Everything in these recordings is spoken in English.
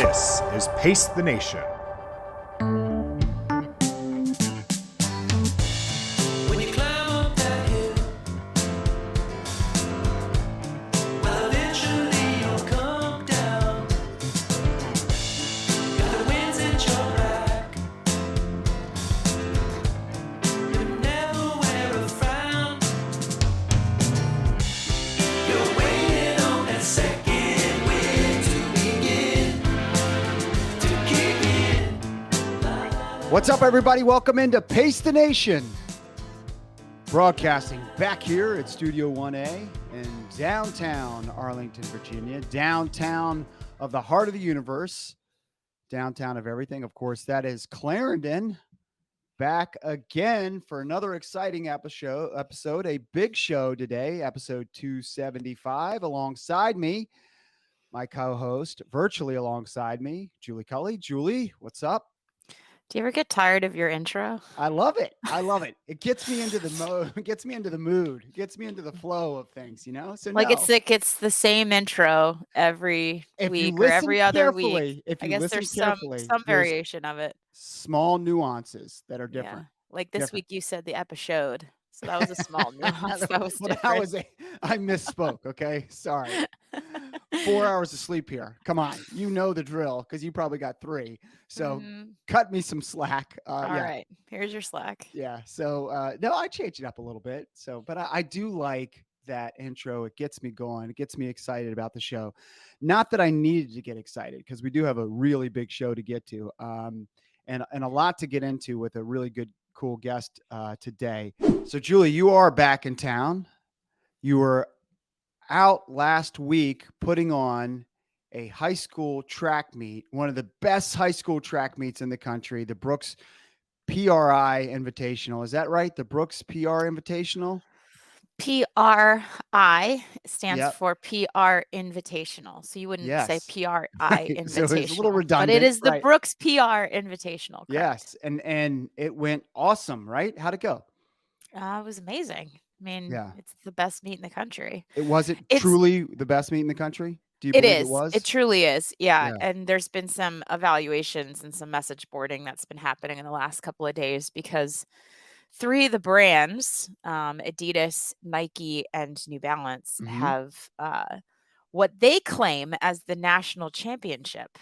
This is Pace the Nation. When you climb up that hill, well, eventually you'll come down. If the wind's at your back, you never wear a frown. You're waiting on that second wind to begin to kick in. What's up, everybody? Welcome into Pace the Nation. Broadcasting back here at Studio 1A in downtown Arlington, Virginia, downtown of the heart of the universe, downtown of everything. Of course, that is Clarendon. Back again for another exciting episode, a big show today, episode 275. Alongside me, my co-host, virtually alongside me, Julie Culley. Julie, what's up? Do you ever get tired of your intro? I love it. I love it. It gets me into the mode. It gets me into the mood. It gets me into the flow of things, you know? So Like no. it's the same intro every If you week or listen every other carefully, week. if I you guess listen there's carefully, some there's variation of it. small nuances that are Yeah. different. Like this Different. week you said the episode. So that was a small nuance. That was Well, different. I misspoke. Okay. Sorry. 4 hours of sleep here. Come on. You know the drill because you probably got 3. So Mhm. cut me some slack. All Yeah. right. Here's your slack. Yeah. So no, I changed it up a little bit. So, but I do like that intro. It gets me going. It gets me excited about the show. Not that I needed to get excited because we do have a really big show to get to, and a lot to get into with a really good, cool guest today. So, Julie, you are back in town. You were out last week putting on a high school track meet, one of the best high school track meets in the country, the Brooks PRI Invitational. Is that right? The Brooks PR Invitational? PRI stands Yep. for PR Invitational. So you wouldn't say Yes. PRI Right. Invitational. So it's a little But redundant. it is the Right. Brooks PR Invitational. Correct? Yes. And it went awesome, right? How'd it go? It was amazing. I mean, Yeah. it's the best meat in the country. Was it It's truly the best meet in the country? Do you It believe it is. was? It truly is. Yeah. Yeah. And there's been some evaluations and some message boarding that's been happening in the last couple of days because 3 of the brands, Adidas, Nike, and New Balance, Mhm. have what they claim as the national championship.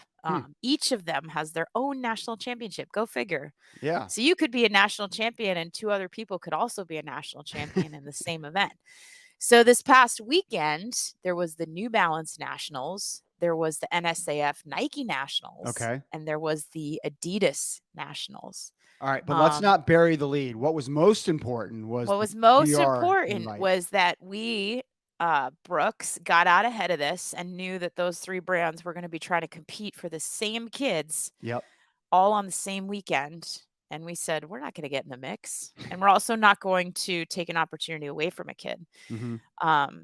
Each of them has their own national championship. Go figure. Yeah. So you could be a national champion and 2 other people could also be a national champion in the same event. So this past weekend, there was the New Balance Nationals, there was the NSAF Nike Nationals, Okay. and there was the Adidas Nationals. All right. But let's Um, not bury the lead. What was most important was What the was most PR important invite. was that we, Brooks, got out ahead of this and knew that those 3 brands were going to be trying to compete for the same kids Yep. all on the same weekend. And we said, we're not going to get in the mix. And we're also not going to take an opportunity away from a kid. Mhm.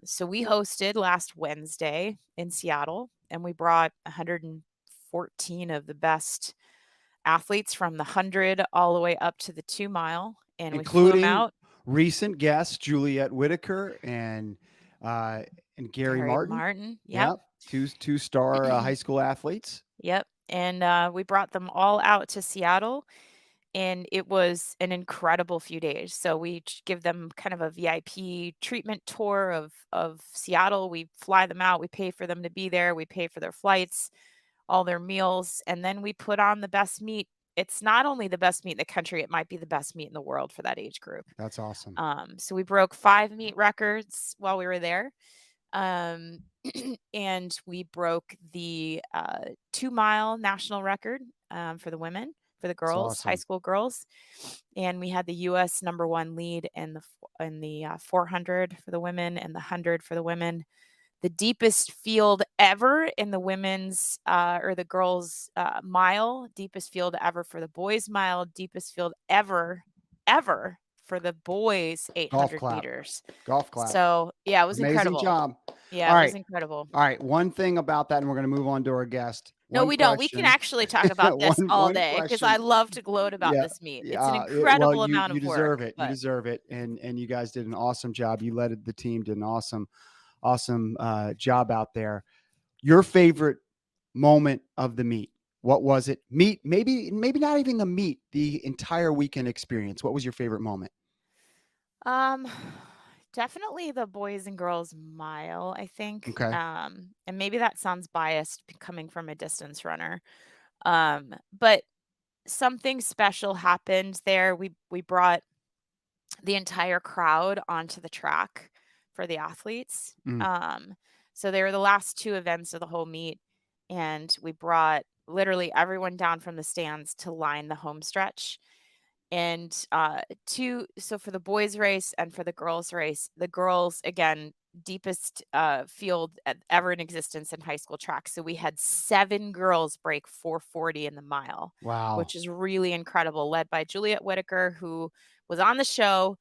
So we hosted last Wednesday in Seattle, and we brought 114 of the best athletes from the 100 all the way up to the 2 mile. And we flew them Including out. recent guests, Juliet Whitaker and Gary Martin. Yep. Two-star high school athletes. Yep. And we brought them all out to Seattle. And it was an incredible few days. So we give them kind of a VIP treatment tour of Seattle. We fly them out. We pay for them to be there. We pay for their flights, all their meals. And then we put on the best meet. It's not only the best meet in the country, it might be the best meet in the world for that age group. That's awesome. So we broke 5 meet records while we were there. And we broke the 2 mile national record for the women. For the girls, high awesome. school girls, and we had the U.S. #1 lead in the 400 for the women and the 100 for the women. The deepest field ever in the women's or the girls' mile, deepest field ever for the boys' mile, deepest field ever for the boys' 800 clap. meters. Golf clap. So yeah, it was Amazing incredible. job. Yeah, All it right. was incredible. All right. One thing about that, and we're going to move on to our guest. No, One we don't. We can question. actually talk about this all One day because question. I love to gloat about Yeah, this meet. It's yeah, an incredible well, amount you of deserve work. it. You deserve it. And you guys did an awesome job. You led the team, did an awesome job out there. Your favorite moment of the meet? What was it? Meet, maybe not even the meet, the entire weekend experience. What was your favorite moment? Um, Definitely the boys and girls mile, I think. Okay. And maybe that sounds biased coming from a distance runner. But something special happened there. We brought the entire crowd onto the track for the athletes. Mm, So they were the last two events of the whole meet, and we brought literally everyone down from the stands to line the home stretch. And so for the boys race and for the girls race, the girls again deepest field ever in existence in high school track. So we had 7 girls break 4:40 in the mile, wow. which is really incredible, led by Juliet Whitaker, who was on the show.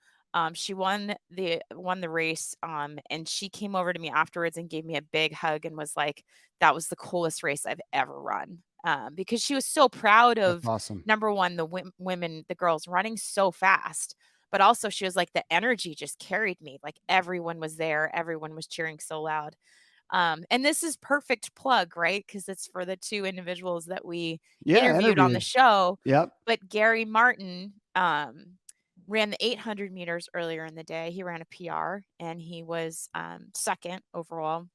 She won the race, and she came over to me afterwards and gave me a big hug and was like, "That was the coolest race I've ever run." Because she was so proud That's of, awesome. number one, the women, the girls running so fast, but also she was like, the energy just carried me. Like everyone was there, everyone was cheering so loud. And this is perfect plug, right? Because it's for the two individuals that we Yeah. interviewed on the Interviewed. show. Yep. But Gary Martin ran the 800 meters earlier in the day. He ran a PR and he was second overall.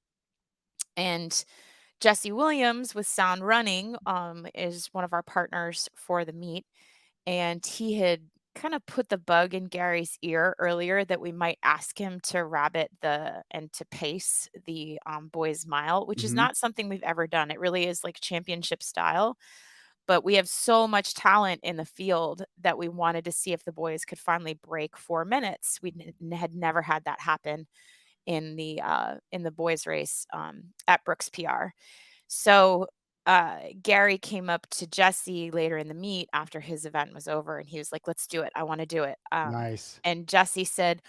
And Jesse Williams with Sound Running is one of our partners for the meet. And he had kind of put the bug in Gary's ear earlier that we might ask him to rabbit and to pace the boys mile, which is Hmm. not something we've ever done. It really is like championship style, but we have so much talent in the field that we wanted to see if the boys could finally break 4 minutes. We had never had that happen in the boys race at Brooks PR. So Gary came up to Jesse later in the meet after his event was over, and he was like, "Let's do it. I want to do it." Nice. And Jesse said,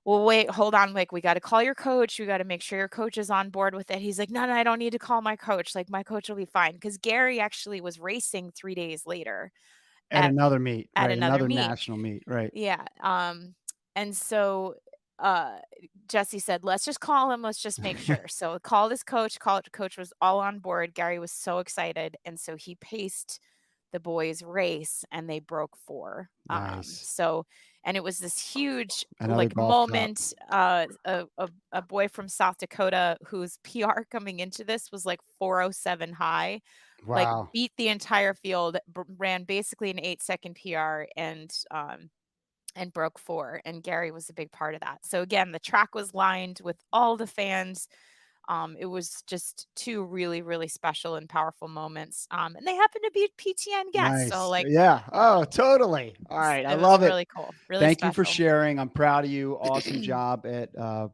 "Well, wait, hold on. Like, we got to call your coach. We got to make sure your coach is on board with it." He's like, "No, no, I don't need to call my coach. Like, my coach will be fine." Because Gary actually was racing 3 days later At at another meet, at right? another Another meet. national meet, right? Yeah. And so uh Jesse said, "Let's just call him, let's just make sure." So called his coach, coach was all on board. Gary was so excited. And so he paced the boys race and they broke 4. Nice. And it was this huge I know they like golfed up. moment. A boy from South Dakota whose PR coming into this was like 407 high, like Wow. beat the entire field, ran basically an 8-second PR and broke 4, and Gary was a big part of that. So again, the track was lined with all the fans. It was just 2 really, really special and powerful moments. And they happened to be PTN guests. So Nice. like Yeah. Oh, totally. All right. I it was love it. really cool, really Thank you for special. sharing. I'm proud of you. Awesome job at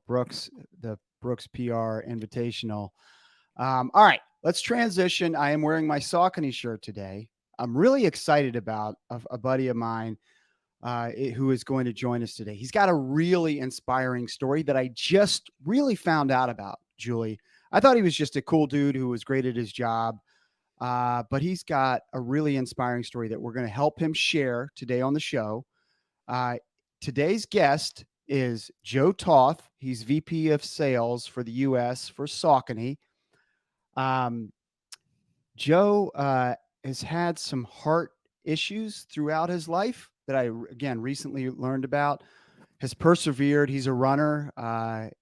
Brooks, the Brooks PR Invitational. All right. Let's transition. I am wearing my Saucony shirt today. I'm really excited about a buddy of mine who is going to join us today. He's got a really inspiring story that I just really found out about, Julie. I thought he was just a cool dude who was great at his job. But he's got a really inspiring story that we're going to help him share today on the show. Uh, Today's guest is Joe Toth. He's VP of Sales for the U.S. for Saucony. Joe has had some heart issues throughout his life that I, again, recently learned about. Has persevered. He's a runner.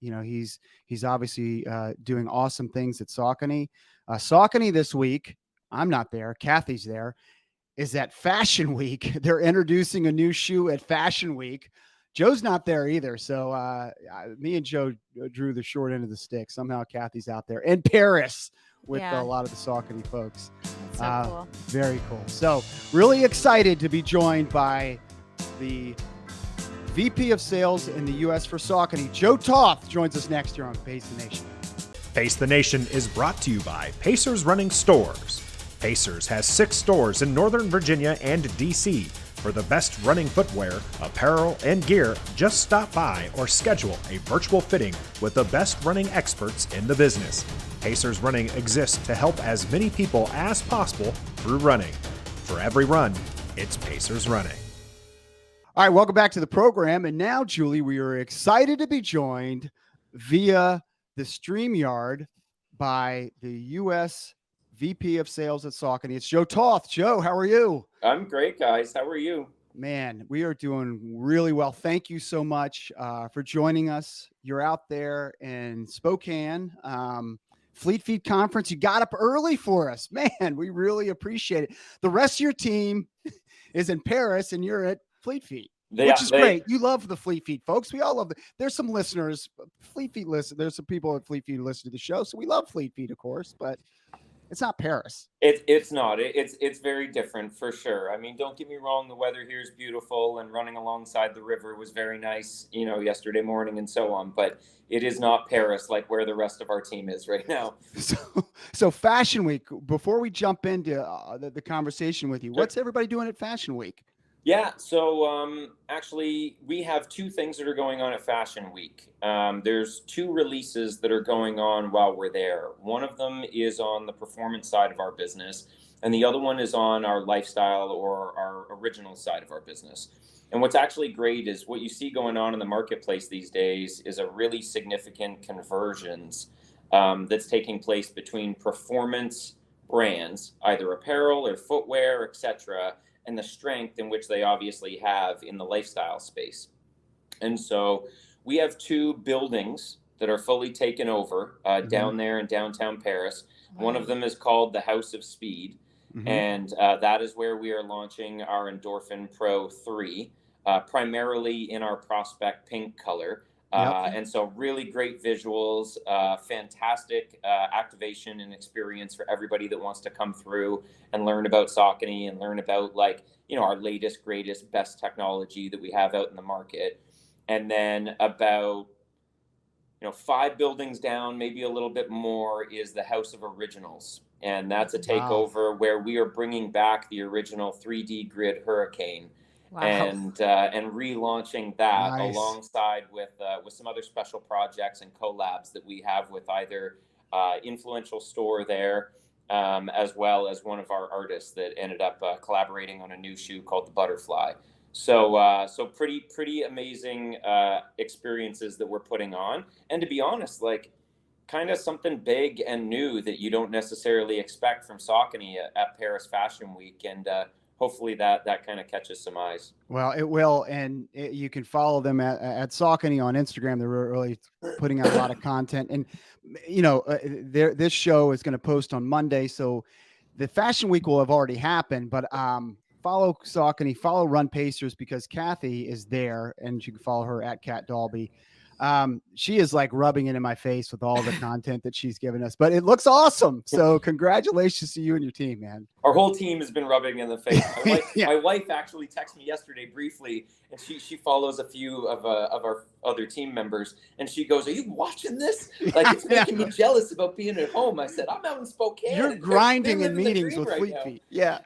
He's obviously doing awesome things at Saucony. Saucony this week, I'm not there. Kathy's there. Is at Fashion Week. They're introducing a new shoe at Fashion Week. Joe's not there either. So me and Joe drew the short end of the stick. Somehow Kathy's out there in Paris with a Yeah, lot of the Saucony folks. that's so cool. Very cool. So really excited to be joined by the VP of Sales in the U.S. for Saucony. Joe Toth joins us next year on Pace the Nation. Pace the Nation is brought to you by Pacers Running Stores. Pacers has 6 stores in Northern Virginia and D.C. For the best running footwear, apparel, and gear, just stop by or schedule a virtual fitting with the best running experts in the business. Pacers Running exists to help as many people as possible through running. For every run, it's Pacers Running. All right, welcome back to the program. And now, Julie, we are excited to be joined via the StreamYard by the U.S. VP of Sales at Saucony. It's Joe Toth. Joe, how are you? I'm great, guys. How are you? Man, we are doing really well. Thank you so much for joining us. You're out there in Spokane, Fleet Feet Conference. You got up early for us. Man, we really appreciate it. The rest of your team is in Paris and you're at Fleet Feet, which is great. You love the Fleet Feet, folks. We all love There's some listeners, Fleet Feet listen. There's some people at Fleet Feet who listen to the show. So we love Fleet Feet, of course, but it's not Paris. It's not. It's very different for sure. I mean, don't get me wrong. The weather here is beautiful, and running alongside the river was very nice, yesterday morning and so on. But it is not Paris like where the rest of our team is right now. So Fashion Week. Before we jump into the conversation with you, what's everybody doing at Fashion Week? Yeah, so actually, we have two things that are going on at Fashion Week. There's two releases that are going on while we're there. One of them is on the performance side of our business, and the other one is on our lifestyle or our original side of our business. And what's actually great is what you see going on in the marketplace these days is a really significant conversions that's taking place between performance brands, either apparel or footwear, etc., and the strength in which they obviously have in the lifestyle space. And so we have two buildings that are fully taken over down there in downtown Paris. Wow. One of them is called the House of Speed. And that is where we are launching our Endorphin Pro 3, primarily in our Prospect pink color. And so really great visuals, fantastic activation and experience for everybody that wants to come through and learn about Saucony and learn about our latest, greatest, best technology that we have out in the market. And then about 5 buildings down, maybe a little bit more, is the House of Originals. And that's a takeover where we are bringing back the original 3D grid Hurricane. Wow. And relaunching that alongside with some other special projects and collabs that we have with either influential store there, as well as one of our artists that ended up collaborating on a new shoe called the Butterfly. So pretty amazing experiences that we're putting on, and to be honest, kind of something big and new that you don't necessarily expect from Saucony at Paris Fashion Week, and hopefully that kind of catches some eyes. Well, it will. And you can follow them at Saucony on Instagram. They're really putting out a lot of content. And, this show is going to post on Monday. So the Fashion Week will have already happened. But follow Saucony, follow Run Pacers, because Kathy is there. And you can follow her at Kat Dalby. She is rubbing it in my face with all the content that she's given us, but it looks awesome. So congratulations to you and your team, man. Our whole team has been rubbing in the face. My wife actually texted me yesterday briefly, and she follows a few of our other team members, and she goes, "Are you watching this? It's making me jealous about being at home." I said, "I'm out in Spokane. You're grinding in meetings with Fleet Feet." Yeah.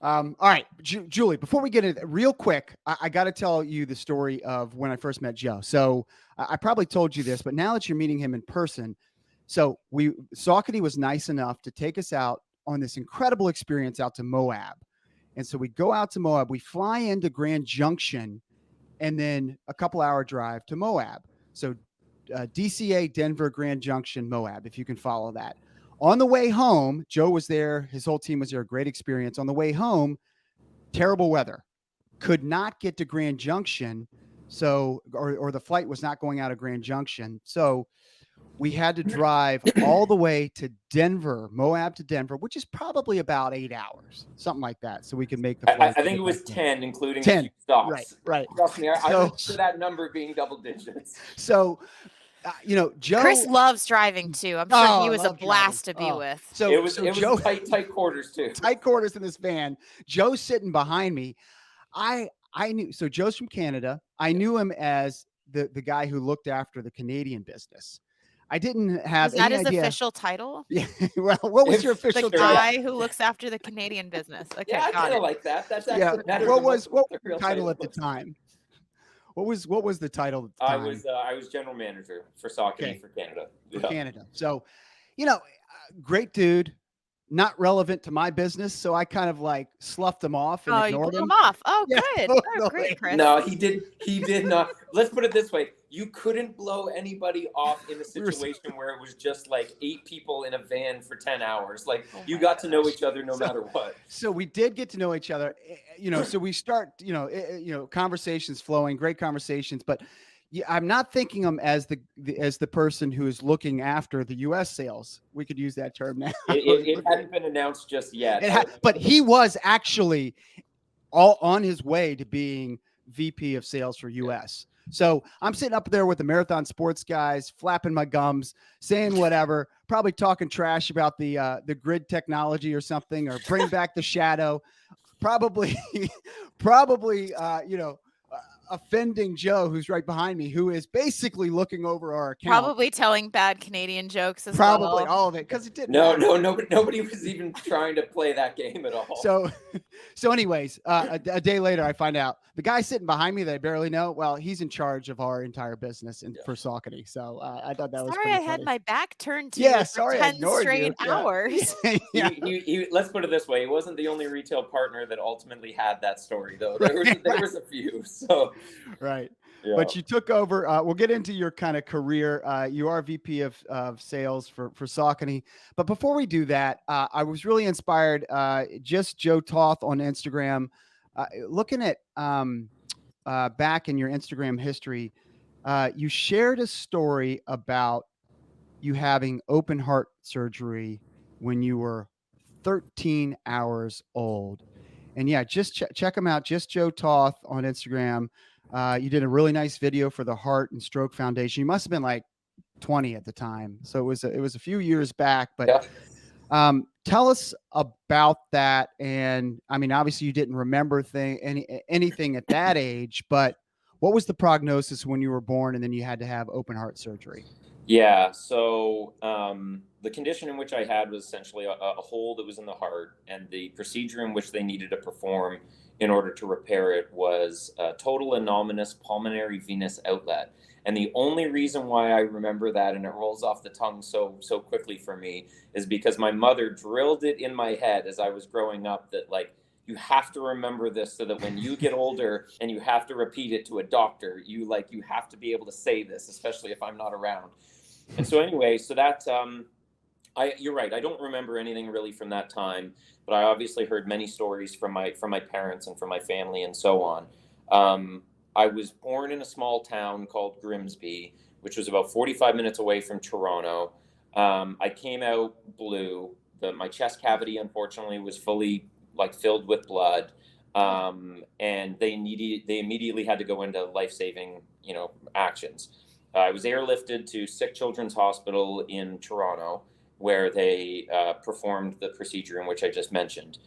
All right, Julie, before we get into real quick, I got to tell you the story of when I first met Joe. So I probably told you this, but now that you're meeting him in person, so Saucony was nice enough to take us out on this incredible experience out to Moab. And so we go out to Moab, we fly into Grand Junction, and then a couple hour drive to Moab. So DCA, Denver, Grand Junction, Moab, if you can follow that. On the way home, Joe was there. His whole team was there. Great experience. On the way home, terrible weather. Could not get to Grand Junction. So, or the flight was not going out of Grand Junction. So we had to drive all the way to Denver, Moab to Denver, which is probably about 8 hours, something like that. So we could make the flight. I think it was 10, including 10 a few stops. Right. Trust me, I looked for that number being double digits. So, Joe. Chris loves driving too. I'm sure he was a blast to be with. So it was Joe, tight quarters too. Tight quarters in this van. Joe's sitting behind me. I knew. So Joe's from Canada. I knew him as the guy who looked after the Canadian business. I didn't have. Is that his official title? Yeah. Well, what was your official the title? guy who looks after the Canadian business. Okay, yeah, I kind of like that. That's actually what was the title at the time? What was the title at the time? I was general manager for Saucony for Canada. For Canada. So, great dude, not relevant to my business. So I kind of like sloughed them off and Oh, you blew ignored them them. off. Oh, Yeah, good. Oh, totally. great, Chris. No, he did not. Let's put it this way. You couldn't blow anybody off in a situation where it was just like 8 people in a van for 10 hours. Like Oh you my got to know gosh. each other no matter what. So we did get to know each other, so we start, conversations flowing, great conversations, but yeah, I'm not thinking him as the person who is looking after the US sales. We could use that term now. It hadn't been announced just yet. But he was actually all on his way to being VP of sales for US. So I'm sitting up there with the Marathon Sports guys, flapping my gums, saying whatever, probably talking trash about the grid technology or something, or bring back the shadow, probably, offending Joe, who's right behind me, who is basically looking over our account. Probably telling bad Canadian jokes as Probably well. all of it, because it didn't. Nobody was even trying to play that game at all. So anyways, a day later, I find out the guy sitting behind me that I barely know. Well, he's in charge of our entire business for Saucony. So I thought that was Sorry, pretty I had funny. my back turned to Yeah, you for sorry, I 10 ignored straight you. Yeah. hours. Yeah. Let's put it this way. He wasn't the only retail partner that ultimately had that story, though. There was a few. So Right. yeah. But you took over. We'll get into your kind of career. You are VP of sales for Saucony. But before we do that, I was really inspired. Just Joe Toth on Instagram, looking at back in your Instagram history, you shared a story about you having open heart surgery when you were 13 hours old. And yeah, just check him out. Just Joe Toth on Instagram. You did a really nice video for the Heart and Stroke Foundation. You must have been like 20 at the time, so it was a few years back. But tell us about that. And I mean, obviously, you didn't remember anything at that age, but what was the prognosis when you were born, and then you had to have open heart surgery? Yeah. So the condition in which I had was essentially a hole that was in the heart, and the procedure in which they needed to perform in order to repair it was a total anomalous pulmonary venous outlet. And the only reason why I remember that, and it rolls off the tongue so quickly for me, is because my mother drilled it in my head as I was growing up that, like, you have to remember this so that when you get older and you have to repeat it to a doctor, you have to be able to say this, especially if I'm not around. And so anyway, so that you're right. I don't remember anything really from that time, but I obviously heard many stories from my parents and from my family and so on. I was born in a small town called Grimsby, which was about 45 minutes away from Toronto. I came out blue. My chest cavity, unfortunately, was fully filled with blood, and they immediately had to go into life-saving, actions. I was airlifted to Sick Children's Hospital in Toronto, where they performed the procedure in which I just mentioned,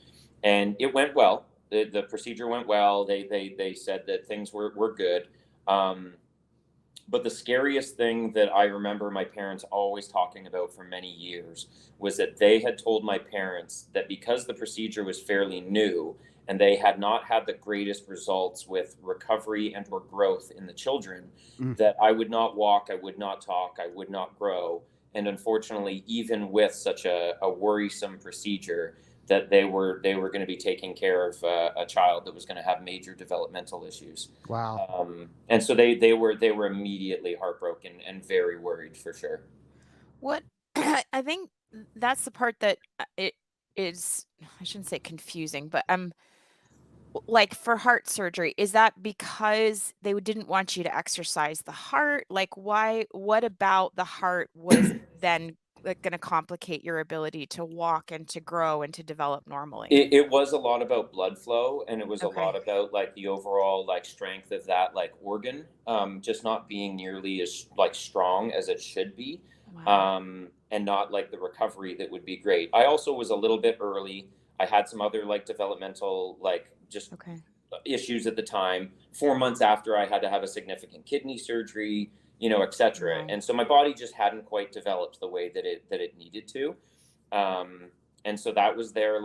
and it went well. The procedure went well. They said that things were good. But the scariest thing that I remember my parents always talking about for many years was that they had told my parents that because the procedure was fairly new and they had not had the greatest results with recovery and or growth in the children, that I would not walk, I would not talk, I would not grow. And unfortunately, even with such a worrisome procedure, that they were going to be taking care of a child that was going to have major developmental issues. Wow. And so they were immediately heartbroken and very worried, for sure. What I think that's the part that it is, I shouldn't say confusing, but like for heart surgery, is that because they didn't want you to exercise the heart? Like what about the heart was then going to complicate your ability to walk and to grow and to develop normally? It was a lot about blood flow, and it was Okay. a lot about the overall strength of that organ, just not being nearly as strong as it should be. Wow. And not the recovery that would be great. I also was a little bit early. I had some other developmental Okay. issues at the time. 4 months after, I had to have a significant kidney surgery, etc. Wow. And so my body just hadn't quite developed the way that it needed to. And so that was their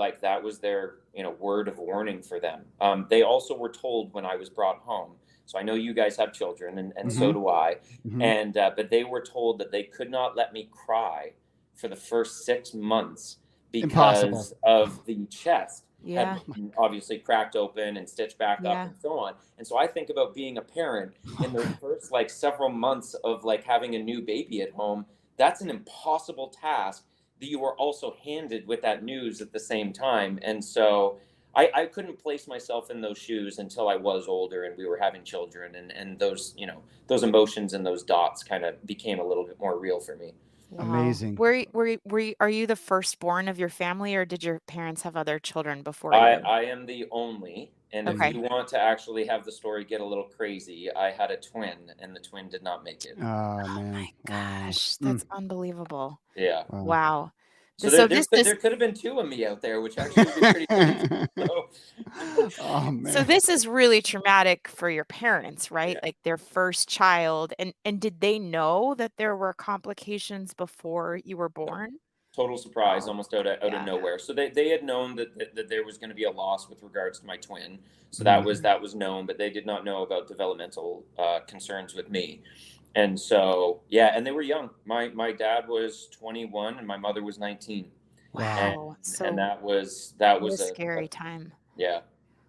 word of warning for them. They also were told when I was brought home. So I know you guys have children, and so do I. And but they were told that they could not let me cry for the first 6 months Impossible. because of the chest Yeah. had been obviously cracked open and stitched back up Yeah. and so on. And so I think about being a parent in those first like several months of like having a new baby at home. That's an impossible task that you are also handed with that news at the same time. And so I couldn't place myself in those shoes until I was older and we were having children, and those, you know, those emotions and those dots kind of became a little bit more real for me. Wow. Amazing. Are you the firstborn of your family, or did your parents have other children before I, you? I am the only, and if Okay. you want to actually have the story get a little crazy, I had a twin and the twin did not make it. Oh Oh man. my Wow. gosh, Mm, that's unbelievable. Yeah. wow. Wow. So So there, this there, is there could have been two of me out there, which actually would be pretty crazy. So, Oh so man. this is really traumatic for your parents, right? yeah. Like their first child. And did they know that there were complications before you were No. born? Total surprise, Oh, almost out of yeah. nowhere. So they had known that there was going to be a loss with regards to my twin. So Mm. that was known, but they did not know about developmental concerns with me. And so yeah, and they were young. My dad was 21 and my mother was 19. And Wow. and So that was what a a scary time. yeah.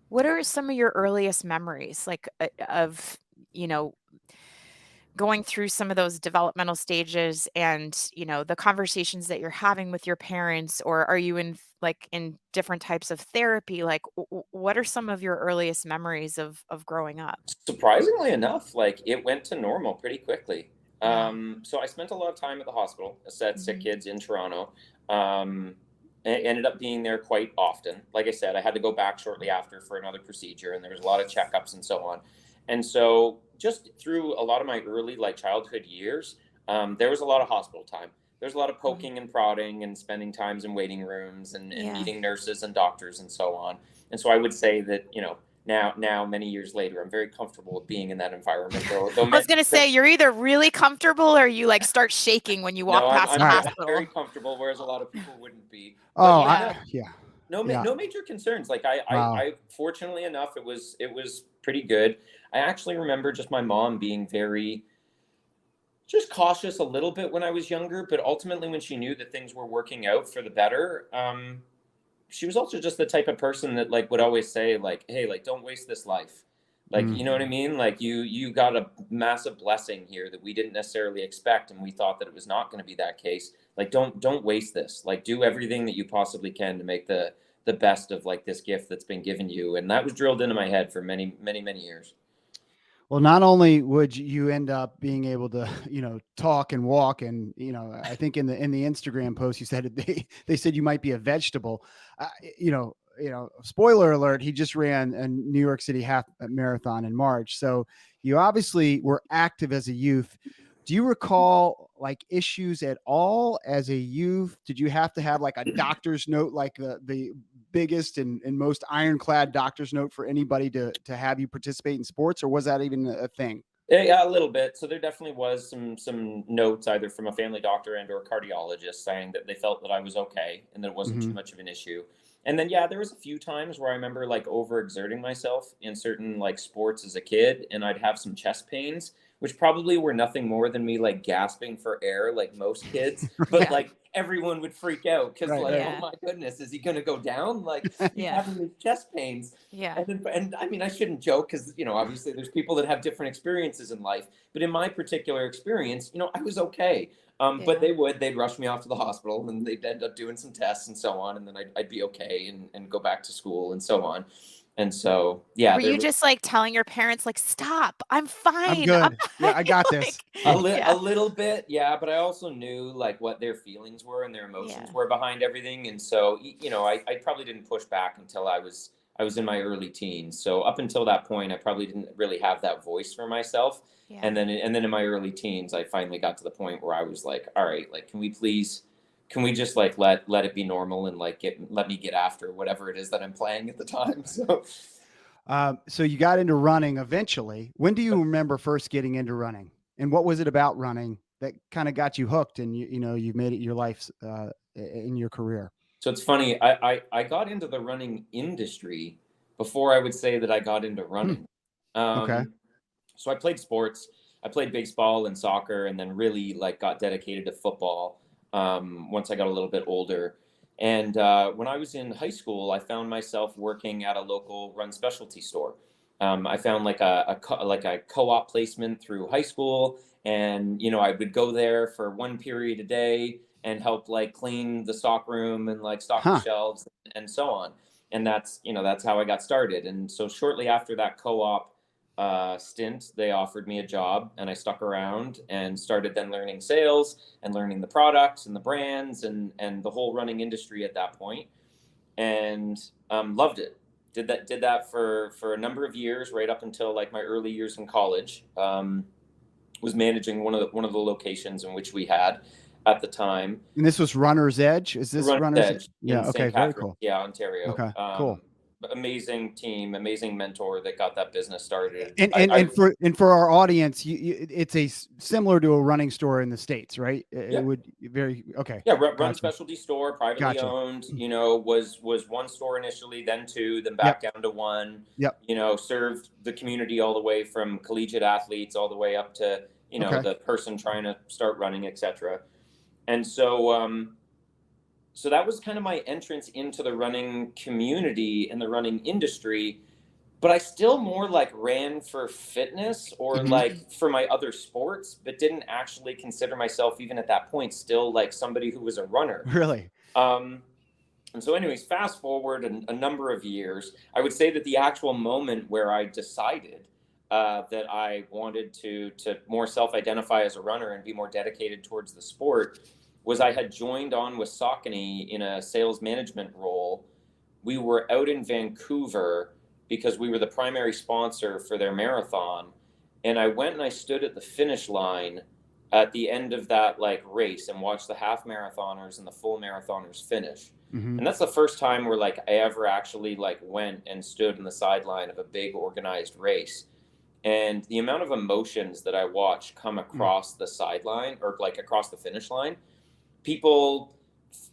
What are some of your earliest memories, like of, you know, going through some of those developmental stages and, you know, the conversations that you're having with your parents, or are you in like in different types of therapy? Like what are some of your earliest memories of growing up? Surprisingly enough, like it went to normal pretty quickly. Yeah. So I spent a lot of time at the hospital, at Sick Mhm. Kids in Toronto. Ended up being there quite often. Like I said, I had to go back shortly after for another procedure, and there was a lot of checkups and so on. And so, just through a lot of my early, like childhood years, there was a lot of hospital time. There's a lot of Mhm. poking and prodding and spending times in waiting rooms and Yeah. meeting nurses and doctors and so on. And so, I would say that, you know, now many years later, I'm very comfortable with being in that environment. Though I was gonna say you're either really comfortable or you like start shaking when you walk no, past a Right. I'm very hospital. comfortable, whereas a lot of people wouldn't be. But Oh, yeah, Yeah. yeah. no Yeah. major concerns. Like Wow. I fortunately enough, it was pretty good. I actually remember just my mom being very just cautious a little bit when I was younger, but ultimately when she knew that things were working out for the better, she was also just the type of person that like would always say like, hey, like don't waste this life. Like, Mm. you know what I mean? Like you got a massive blessing here that we didn't necessarily expect, and we thought that it was not going to be that case. Like don't waste this. Like do everything that you possibly can to make the best of like this gift that's been given you. And that was drilled into my head for many years. Well, not only would you end up being able to, talk and walk, and I think in the Instagram post you said they said you might be a vegetable. Uh, you know, Spoiler alert: he just ran a New York City half marathon in March, so you obviously were active as a youth. Do you recall like issues at all as a youth? Did you have to have like a doctor's note, like the biggest and most ironclad doctor's note for anybody to have you participate in sports, or was that even a thing? Yeah, a little bit. So there definitely was some notes either from a family doctor and or cardiologist saying that they felt that I was okay and that it wasn't too Hmm. much of an issue. And then yeah, there was a few times where I remember like overexerting myself in certain like sports as a kid, and I'd have some chest pains, which probably were nothing more than me like gasping for air like most kids. But Yeah. like everyone would freak out because Right, like, right. oh Yeah. my goodness, is he gonna go down? Like he's Yeah. having these chest pains. Yeah. And I mean, I shouldn't joke because, you know, obviously there's people that have different experiences in life. But in my particular experience, you know, I was okay. But Yeah. they'd rush me off to the hospital and they'd end up doing some tests and so on. And then I'd be okay and go back to school and so on. And so, yeah, Were there you was just like telling your parents like, "Stop, I'm I'm fine. I'm good. Yeah, fine." I got this. Like, a yeah. little bit, yeah. But I also knew like what their feelings were and their emotions Yeah. were behind everything. And so, you know, I probably didn't push back until I was in my early teens. So up until that point, I probably didn't really have that voice for myself. Yeah. And then in my early teens, I finally got to the point where I was like, all right, like, can we just like let it be normal and like let me get after whatever it is that I'm playing at the time. So So you got into running eventually. When do you remember first getting into running, and what was it about running that kind of got you hooked, and you've made it your life's in your career? so it's funny. I got into the running industry before I would say that I got into Hmm. running. Okay. So I played sports. I played baseball and soccer, and then really like got dedicated to football once I got a little bit older. And when I was in high school, I found myself working at a local run specialty store. I found like a co-op placement through high school, and I would go there for one period a day and help like clean the stock room and like stock the Huh. shelves and so on. And that's how I got started. And so shortly after that co-op stint, they offered me a job, and I stuck around and started then learning sales and learning the products and the brands and the whole running industry at that point, and loved it. Did that for a number of years, right up until like my early years in college. Was managing one of the locations in which we had at the time. And this was Runner's Edge. Is this Runner's Edge Yeah. in Okay. St. Very Catharines, cool. yeah, Ontario. Okay. Cool. Amazing team, amazing mentor that got that business started. And for our audience, it's similar to a running store in the States, right? Yeah. It would very okay. Yeah, run Gotcha. specialty store, privately Gotcha. owned. Was one store initially, then two, then back down to one. Yep. Served the community all the way from collegiate athletes all the way up to Okay. the person trying to start running, etc. And so that was kind of my entrance into the running community and the running industry. But I still more like ran for fitness or Mhm. like for my other sports, but didn't actually consider myself even at that point still like somebody who was a runner. Really? And so anyways, fast forward a number of years, I would say that the actual moment where I decided that I wanted to more self-identify as a runner and be more dedicated towards the sport was I had joined on with Saucony in a sales management role. We were out in Vancouver because we were the primary sponsor for their marathon. And I went and I stood at the finish line at the end of that like race and watched the half marathoners and the full marathoners finish. Mhm. And that's the first time where like I ever actually like went and stood in the sideline of a big organized race. And the amount of emotions that I watched come across the sideline or like across the finish line, people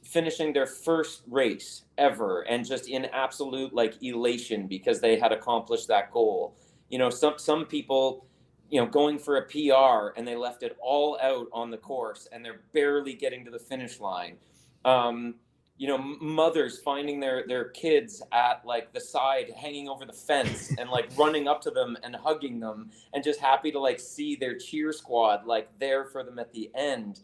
finishing their first race ever and just in absolute like elation because they had accomplished that goal. Some people, going for a PR and they left it all out on the course and they're barely getting to the finish line. Mothers finding their kids at like the side hanging over the fence and like running up to them and hugging them and just happy to like see their cheer squad like there for them at the end.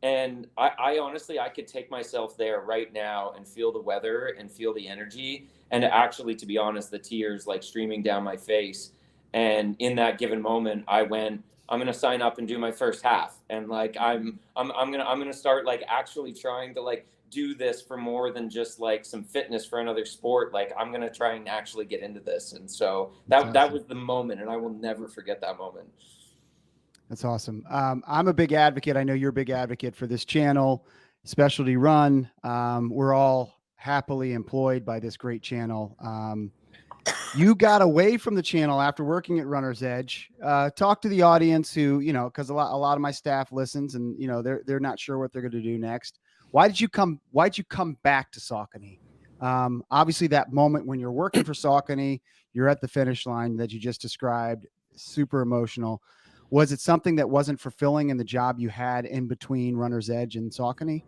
And I honestly, I could take myself there right now and feel the weather and feel the energy. And actually, to be honest, the tears like streaming down my face. And in that given moment, I'm going to sign up and do my first half. And like, I'm going to start like actually trying to like do this for more than just like some fitness for another sport. Like I'm going to try and actually get into this. And so that was the moment. And I will never forget that moment. That's awesome. I'm a big advocate. I know you're a big advocate for this channel, Specialty Run. We're all happily employed by this great channel. You got away from the channel after working at Runner's Edge. Talk to the audience who, because a lot of my staff listens and, they're not sure what they're going to do next. Why'd you come back to Saucony? Obviously that moment when you're working for Saucony, you're at the finish line that you just described, super emotional. Was it something that wasn't fulfilling in the job you had in between Runner's Edge and Saucony?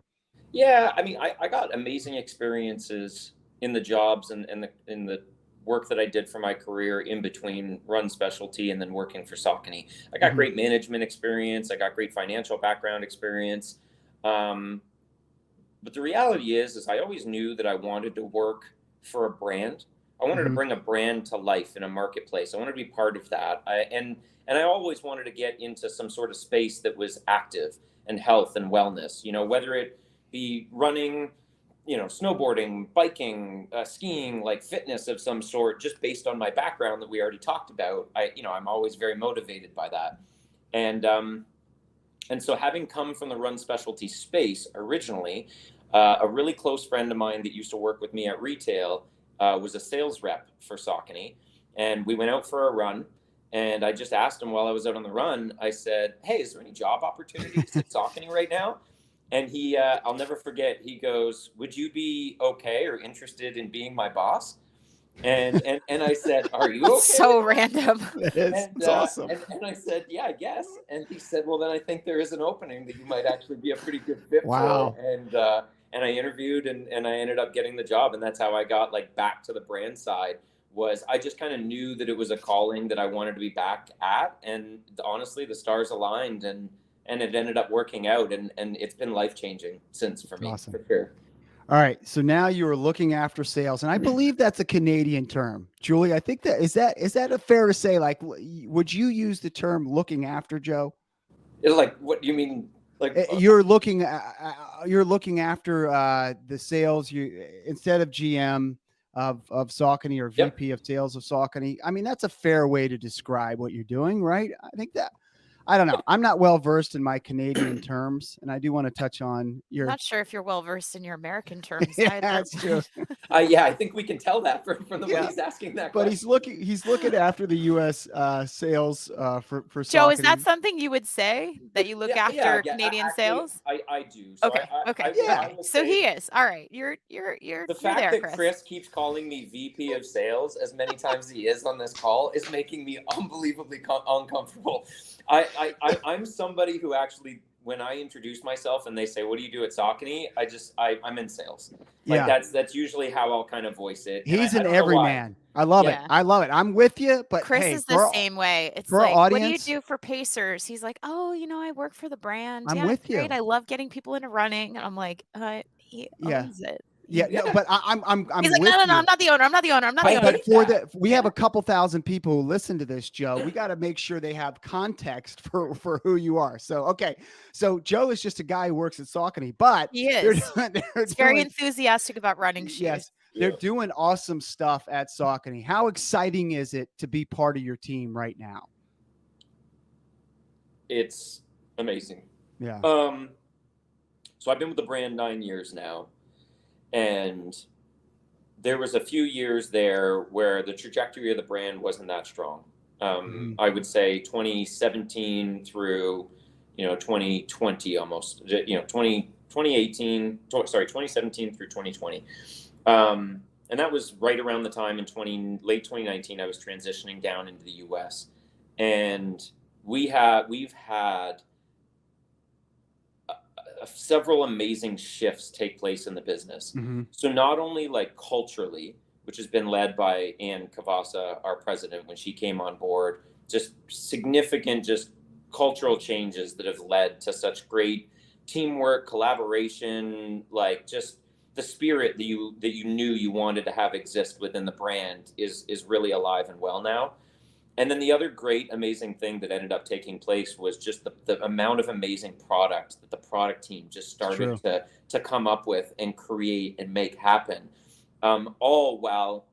Yeah, I mean, I got amazing experiences in the jobs and in the work that I did for my career in between run specialty and then working for Saucony. I got great management experience. I got great financial background experience. But the reality is I always knew that I wanted to work for a brand. I wanted to bring a brand to life in a marketplace. I wanted to be part of that. And I always wanted to get into some sort of space that was active and health and wellness, whether it be running, snowboarding, biking, skiing, like fitness of some sort, just based on my background that we already talked about. I'm always very motivated by that. And so having come from the run specialty space originally, a really close friend of mine that used to work with me at retail was a sales rep for Saucony. And we went out for a run. And I just asked him while I was out on the run, I said, hey, is there any job opportunities at Saucony right now? And he, I'll never forget, he goes, would you be okay or interested in being my boss? And I said, are you okay? So random. It's awesome. And I said, yeah, I guess. And he said, well, then I think there is an opening that you might actually be a pretty good fit for. and I interviewed and I ended up getting the job. And that's how I got like back to the brand side. Was I just kind of knew that it was a calling that I wanted to be back at. And honestly, the stars aligned and it ended up working out. And it's been life-changing since for me, Awesome. for sure. All right. So now you are looking after sales, and I believe that's a Canadian term. Julie, I think is that a fair to say? Like, would you use the term looking after, Joe? Like, what do you mean? Like you're looking after the sales, you instead of GM of Saucony or Yep. VP of sales of Saucony. I mean, that's a fair way to describe what you're doing, right? I think that. I don't know. I'm not well versed in my Canadian terms, and I do want to touch on your. Not sure if you're well versed in your American terms. Yeah, either. that's true. yeah, I think we can tell that from the way he's asking that But question. he's looking after the U.S. Sales for Joe, is Saucony. that something you would say, that you look after Canadian actually, sales? I do. So Okay. Okay. Yeah. I will So say he is. All right. You're the fact there, that Chris. Chris keeps calling me VP of sales as many times as he is on this call is making me unbelievably uncomfortable. I'm somebody who actually, when I introduce myself and they say, "What do you do at Saucony?" I'm in sales. Like that's usually how I'll kind of voice it. He's an everyman. I love it. I love it. I'm with you, but Chris hey, is the same way. It's like, what do you do for Pacers? He's like, oh, I work for the brand. I'm with great. you. I love getting people into running. And I'm like, he owns it. Yeah, no, but I'm He's like, with no, you. I'm not the owner. I'm not the owner. I'm not the owner. But we have a couple thousand people who listen to this, Joe. We got to make sure they have context for who you are. So, okay. So Joe is just a guy who works at Saucony, but he is. He's very enthusiastic about running shoes. Yes. They're doing awesome stuff at Saucony. How exciting is it to be part of your team right now? It's amazing. Yeah. So I've been with the brand 9 years now, and there was a few years there where the trajectory of the brand wasn't that strong. I would say 2017 through, 2020 almost, 2017 through 2020. And that was right around the time in late 2019, I was transitioning down into the US, and we've had several amazing shifts take place in the business. So not only like culturally, which has been led by Ann Cavassa, our president, when she came on board, just significant, just cultural changes that have led to such great teamwork, collaboration, like just the spirit that you knew you wanted to have exist within the brand is really alive and well now. And then the other great, amazing thing that ended up taking place was just the amount of amazing product that the product team just started to come up with and create and make happen. All while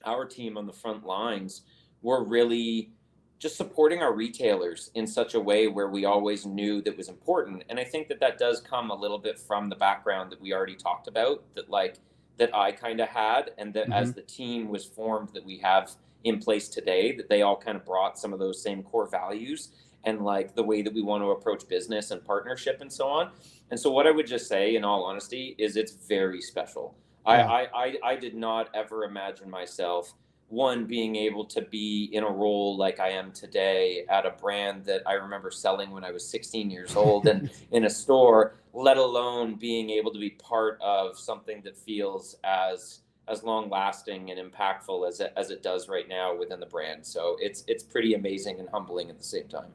our team on the front lines were really just supporting our retailers in such a way where we always knew that was important. And I think that does come a little bit from the background that we already talked about, that I kind of had, and that as the team was formed that we have in place today, that they all kind of brought some of those same core values and like the way that we want to approach business and partnership and so on. And so what I would just say, in all honesty, is it's very special. Yeah. I did not ever imagine myself, one, being able to be in a role like I am today at a brand that I remember selling when I was 16 years old and in a store, let alone being able to be part of something that feels as long lasting and impactful as it does right now within the brand. So it's pretty amazing and humbling at the same time.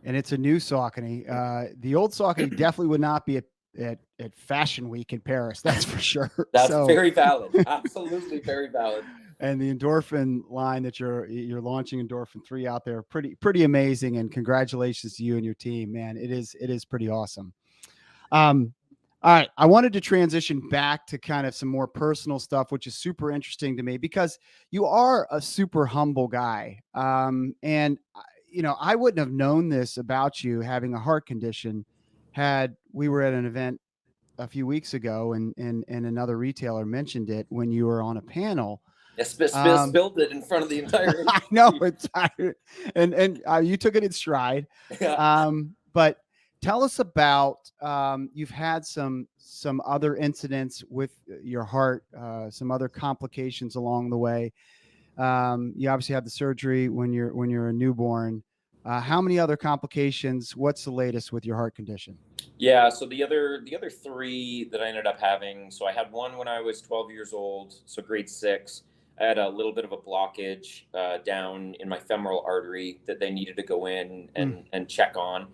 And it's a new Saucony. The old Saucony definitely would not be at Fashion Week in Paris. That's for sure. That's very valid. Absolutely very valid. And the Endorphin line that you're launching, Endorphin 3 out there, pretty amazing. And congratulations to you and your team, man. It is pretty awesome. All right. I wanted to transition back to kind of some more personal stuff, which is super interesting to me because you are a super humble guy. And I wouldn't have known this about you having a heart condition had we were at an event a few weeks ago and another retailer mentioned it when you were on a panel. Spilled it in front of the entire. I know it's and you took it in stride. Yeah. But tell us about you've had some other incidents with your heart, some other complications along the way. You obviously had the surgery when you're a newborn. How many other complications? What's the latest with your heart condition? Yeah, so the other three that I ended up having, so I had one when I was 12 years old, so grade 6. I had a little bit of a blockage down in my femoral artery that they needed to go in and check on.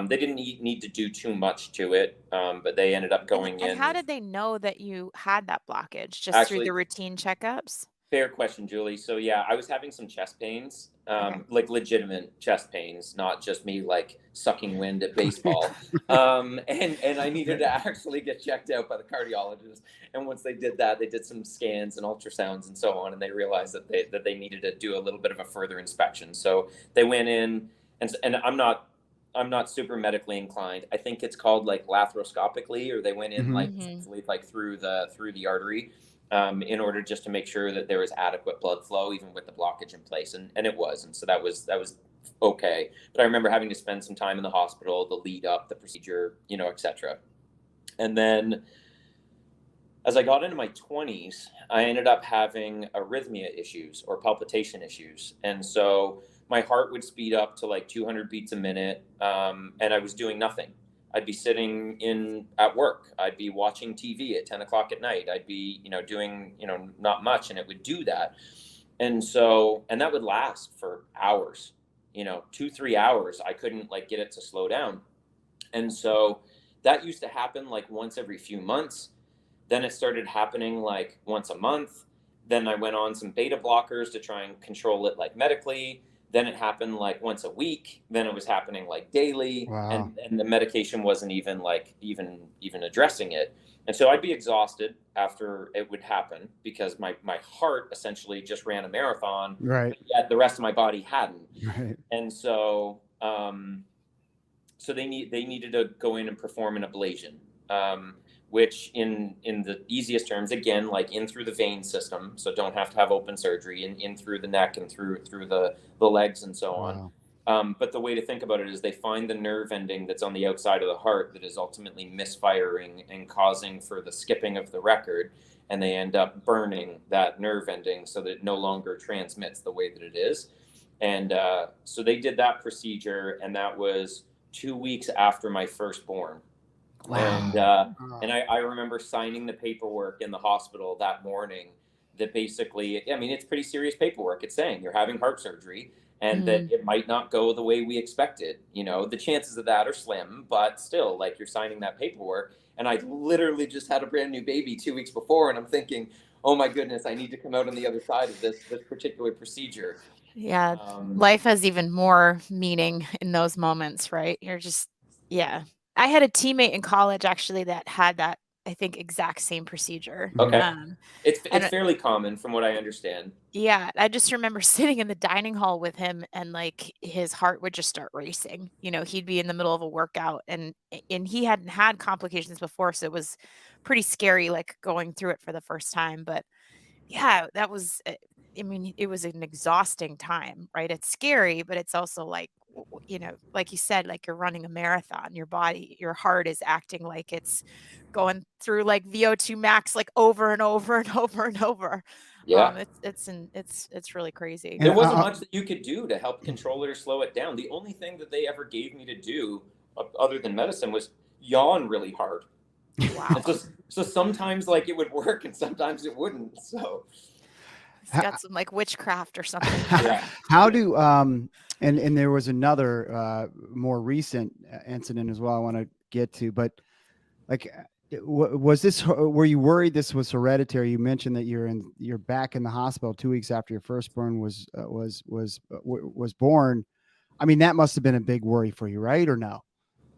They didn't need to do too much to it, but they ended up going And in. how did they know that you had that blockage? Just through Actually, the routine checkups? fair question, Julie. So yeah, I was having some chest pains, Okay. like legitimate chest pains, not just me like sucking wind at baseball. And I needed to actually get checked out by the cardiologist. And once they did that, they did some scans and ultrasounds and so on, and they realized that they needed to do a little bit of a further inspection. So they went in, and I'm not super medically inclined. I think it's called like laparoscopically, or they went in like essentially like through the artery. In order just to make sure that there was adequate blood flow, even with the blockage in place, and it was, and so that was okay. But I remember having to spend some time in the hospital, the lead up, the procedure, etc. And then, as I got into my 20s, I ended up having arrhythmia issues or palpitation issues, and so my heart would speed up to like 200 beats a minute, and I was doing nothing. I'd be sitting at work. I'd be watching TV at 10 o'clock at night. I'd be, doing, not much, and it would do that. And that would last for hours, 2-3 hours. I couldn't like get it to slow down. And so that used to happen like once every few months. Then it started happening like once a month. Then I went on some beta blockers to try and control it like medically. Then it happened like once a week. Then it was happening like daily. Wow. And the medication wasn't even addressing it. And so I'd be exhausted after it would happen because my heart essentially just ran a marathon. Right. Yet the rest of my body hadn't. Right. And so they needed to go in and perform an ablation. Which in the easiest terms, again, like in through the vein system, so don't have to have open surgery, in through the neck and through the legs and so on. Wow. But the way to think about it is they find the nerve ending that's on the outside of the heart that is ultimately misfiring and causing for the skipping of the record, and they end up burning that nerve ending so that it no longer transmits the way that it is. And so they did that procedure, and that was 2 weeks after my firstborn. Wow. And I remember signing the paperwork in the hospital that morning that basically, I mean, it's pretty serious paperwork. It's saying you're having heart surgery and that it might not go the way we expected. The chances of that are slim, but still, like, you're signing that paperwork. And I literally just had a brand new baby 2 weeks before, and I'm thinking, oh my goodness, I need to come out on the other side of this particular procedure. Yeah. Life has even more meaning in those moments, right? You're just, yeah. I had a teammate in college actually that had that, I think, exact same procedure. Okay. It's fairly common from what I understand. Yeah, I just remember sitting in the dining hall with him, and like his heart would just start racing. He'd be in the middle of a workout, and he hadn't had complications before, so it was pretty scary, like going through it for the first time. But yeah, that was, I mean, it was an exhausting time, right? It's scary, but it's also like, like you said, like you're running a marathon. Your body, your heart is acting like it's going through like VO2 max, like over and over and over and over. Yeah. It's really crazy. There wasn't much that you could do to help control it or slow it down. The only thing that they ever gave me to do, other than medicine, was yawn really hard. Wow. So sometimes like it would work and sometimes it wouldn't. So it's got some like witchcraft or something. Yeah. How do and there was another more recent incident as well I want to get to, but like were you worried this was hereditary? You mentioned that you're back in the hospital 2 weeks after your firstborn was born. I mean, that must have been a big worry for you, right? Or no?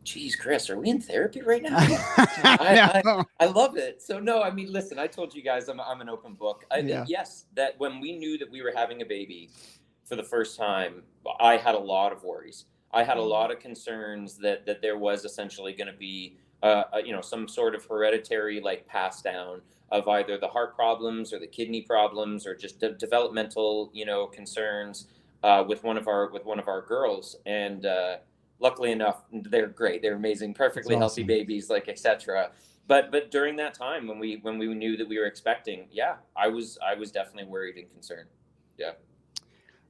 Geez, Chris, are we in therapy right now? I love it. So no, I mean, listen, I told you guys I'm an open book. Yes, that when we knew that we were having a baby for the first time, I had a lot of worries. I had a lot of concerns that there was essentially going to be some sort of hereditary like pass down of either the heart problems or the kidney problems or just developmental concerns with one of our girls. And luckily enough, they're great. They're amazing, perfectly healthy babies, like etc. But during that time when we knew that we were expecting, I was definitely worried and concerned. Yeah.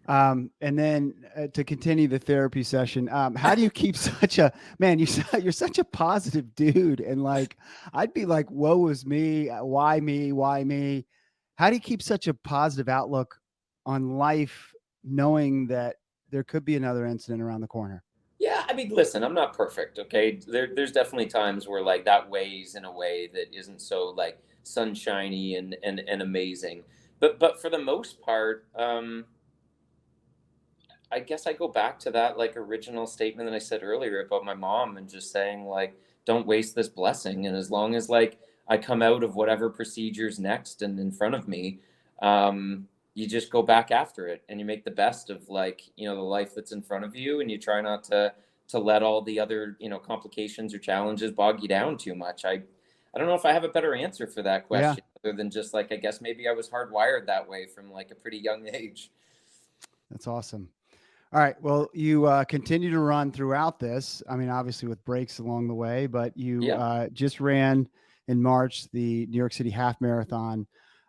And then to continue the therapy session, how do you keep such a man? You're such a positive dude, and like I'd be like, "Woe is me! Why me? Why me?" How do you keep such a positive outlook on life, knowing that there could be another incident around the corner? Yeah, I mean, listen, I'm not perfect, okay? There's definitely times where like that weighs in a way that isn't so like sunshiny and amazing. But for the most part, I guess I go back to that like original statement that I said earlier about my mom and just saying like, don't waste this blessing. And as long as like I come out of whatever procedure's next and in front of me, you just go back after it and you make the best of like, the life that's in front of you, and you try not to let all the other, complications or challenges bog you down too much. I don't know if I have a better answer for that Yeah, question other than just like I guess maybe I was hardwired that way from like a pretty young age. that's awesome. All right. Well, you continue to run throughout this. I mean, obviously with breaks along the way, but you Yeah. just ran in March the New York City Half Marathon.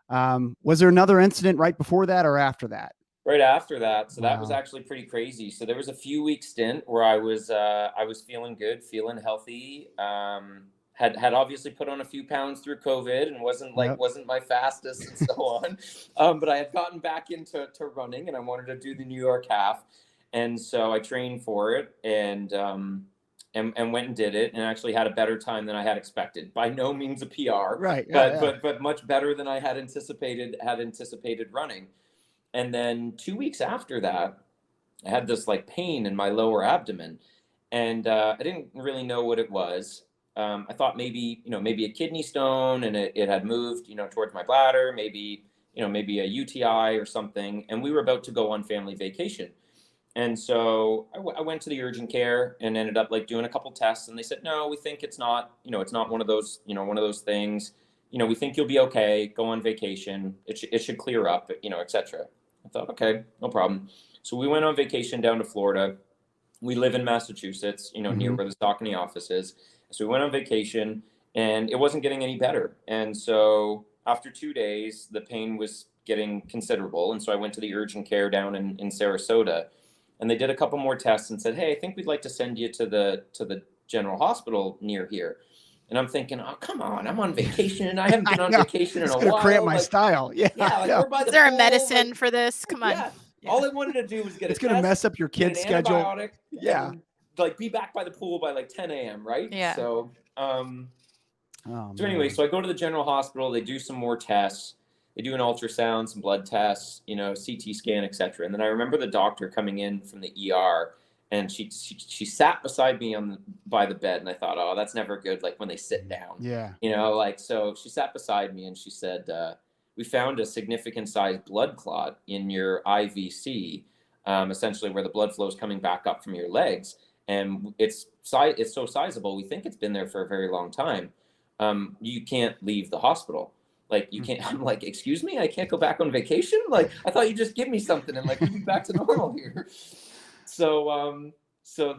Was there another incident right before that or after that? Right after that, so that was Wow. actually pretty crazy. So there was a few week stint where I was feeling good, feeling healthy. Had obviously put on a few pounds through COVID and Yep. wasn't my fastest and so on. But I had gotten back into running and I wanted to do the New York half, and so I trained for it and went and did it and actually had a better time than I had expected. By no means a PR, Right. Yeah. but Yeah. much better than I had anticipated running. And then 2 weeks after that, I had this like pain in my lower abdomen, and I didn't really know what it was. I thought maybe a kidney stone, and it had moved, towards my bladder, maybe a UTI or something. And we were about to go on family vacation, and so I went to the urgent care and ended up like doing a couple tests, and they said, no, we think it's not one of those things. We think you'll be okay. Go on vacation. It should clear up, etc. I thought, okay, no problem. So we went on vacation down to Florida. We live in Massachusetts, near Hmm. where the Saucony office is. So we went on vacation and it wasn't getting any better. And so after 2 days, the pain was getting considerable. And so I went to the urgent care down in Sarasota, and they did a couple more tests and said, hey, I think we'd like to send you to the general hospital near here. And I'm thinking, oh, come on, I'm on vacation. I haven't I been on know. vacation in It's a going to cramp while. my Like, style. Yeah. I yeah, like know. we're by Is the there a pool. medicine Like, for this? Come on. yeah, Yeah. all I wanted to do was get a It's going to test, mess up your get an kid's schedule. antibiotic, Yeah. and like be back by the pool by like 10 a.m. Right? Yeah. Oh, So anyway, man. so I go to the general hospital. They do some more tests. They do an ultrasound, some blood tests, CT scan, etc. And then I remember the doctor coming in from the ER, and she sat beside me by the bed, and I thought, oh, that's never good. Like when they sit down, Yeah. like so. She sat beside me, and she said, "We found a significant size blood clot in your IVC, essentially where the blood flow is coming back up from your legs, and it's so sizable. We think it's been there for a very long time. You can't leave the hospital." Like you can't. I'm like, excuse me, I can't go back on vacation. Like I thought you just give me something and like we'd be back to normal here. So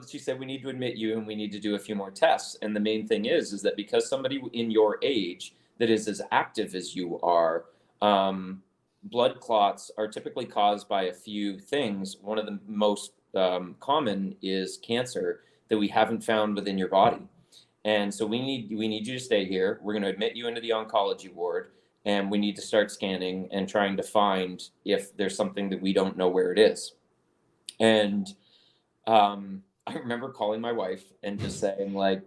she said we need to admit you and we need to do a few more tests. And the main thing is that because somebody in your age that is as active as you are, blood clots are typically caused by a few things. One of the most common is cancer that we haven't found within your body. And so we need you to stay here. We're going to admit you into the oncology ward, and we need to start scanning and trying to find if there's something that we don't know where it is. And I remember calling my wife and just saying like,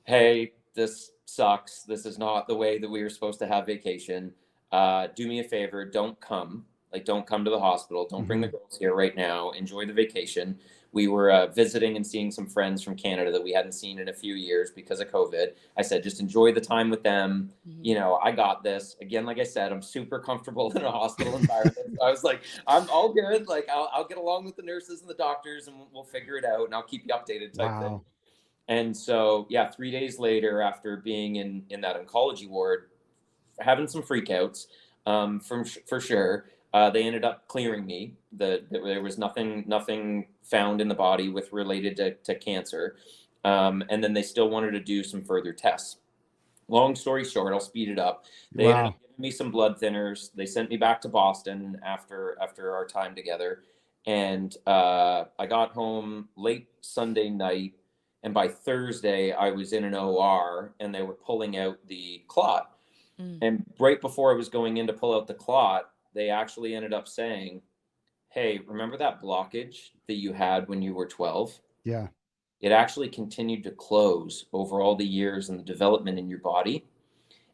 "Hey, this sucks. This is not the way that we were supposed to have vacation. Do me a favor. Don't come. Like, don't come to the hospital. Don't bring the Hmm. girls here right now. Enjoy the vacation." We were visiting and seeing some friends from Canada that we hadn't seen in a few years because of COVID. I said, just enjoy the time with them. Mhm. I got this. Again, like I said, I'm super comfortable in a hospital environment. I was like, I'm all good. Like, I'll get along with the nurses and the doctors, and we'll figure it out, and I'll keep you updated, type thing. Wow. And so, yeah, 3 days later, after being in that oncology ward, having some freakouts, for sure. They ended up clearing me. There was nothing found in the body with related to cancer, and then they still wanted to do some further tests. Long story short, I'll speed it up. They ended up Wow. giving me some blood thinners. They sent me back to Boston after our time together, And I got home late Sunday night, and by Thursday I was in an OR, and they were pulling out the clot. And right before I was going in to pull out the clot, they actually ended up saying, "Hey, remember that blockage that you had when you were 12? Yeah. It actually continued to close over all the years and the development in your body.